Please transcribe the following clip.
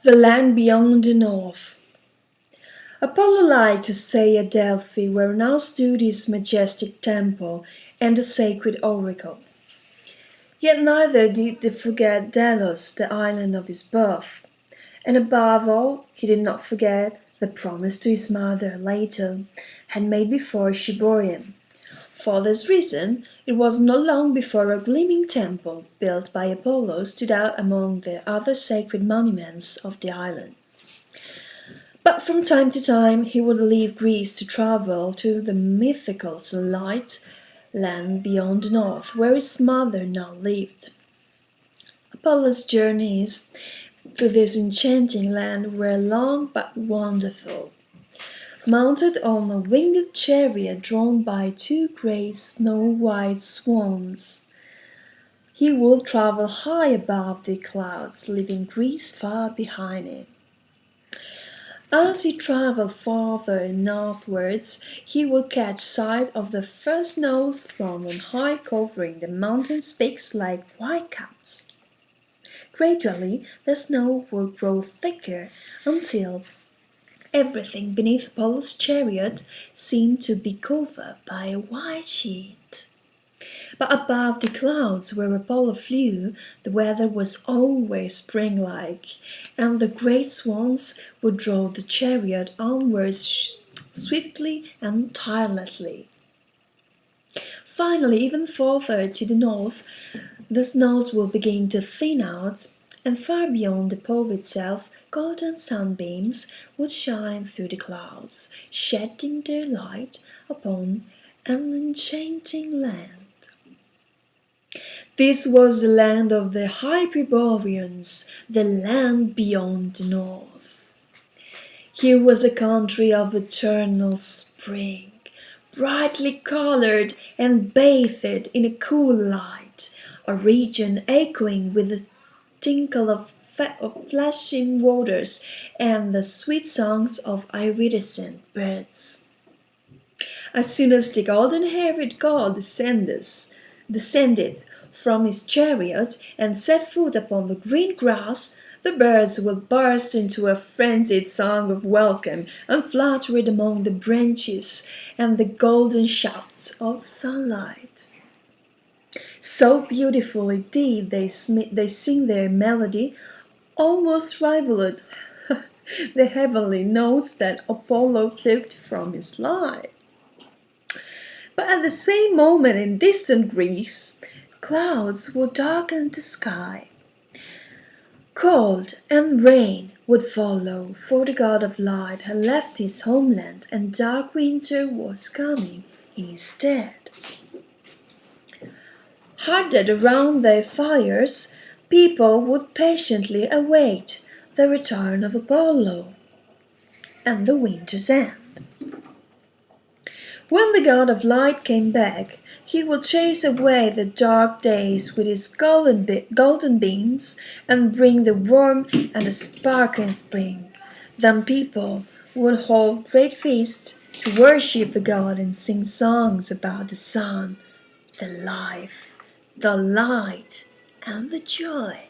The land beyond the north. Apollo liked to stay at Delphi, where now stood his majestic temple and the sacred oracle. Yet neither did he forget Delos, the island of his birth. And above all, he did not forget the promise to his mother Leto had made before she bore him. For this reason, it was not long before a gleaming temple, built by Apollo, stood out among the other sacred monuments of the island. But from time to time he would leave Greece to travel to the mythical sunlight land beyond the north, where his mother now lived. Apollo's journeys to this enchanting land were long but wonderful. Mounted on a winged chariot drawn by two great snow-white swans, he would travel high above the clouds, leaving Greece far behind him. As he traveled farther northwards, he would catch sight of the first snows from on high, covering the mountain peaks like white caps. Gradually, the snow would grow thicker until everything beneath Apollo's chariot seemed to be covered by a white sheet. But above the clouds where Apollo flew, the weather was always spring-like, and the great swans would draw the chariot onwards swiftly and tirelessly. Finally, even farther to the north, the snows would begin to thin out, and far beyond the pole itself, golden sunbeams would shine through the clouds, shedding their light upon an enchanting land. This was the land of the Hyperboreans, the land beyond the north. Here was a country of eternal spring, brightly colored and bathed in a cool light, a region echoing with the tinkle of flashing waters and the sweet songs of iridescent birds. As soon as the golden-haired god descended from his chariot and set foot upon the green grass, the birds would burst into a frenzied song of welcome and flutter among the branches and the golden shafts of sunlight. So beautifully did they sing their melody, almost rivaled the heavenly notes that Apollo plucked from his lyre. But at the same moment in distant Greece, clouds would darken the sky. Cold and rain would follow, for the god of light had left his homeland and dark winter was coming in his stead. Huddled around their fires, people would patiently await the return of Apollo and the winter's end. When the god of light came back, he would chase away the dark days with his golden beams and bring the warm and the sparkling spring. Then people would hold great feasts to worship the god and sing songs about the sun, the life, the light, and the joy.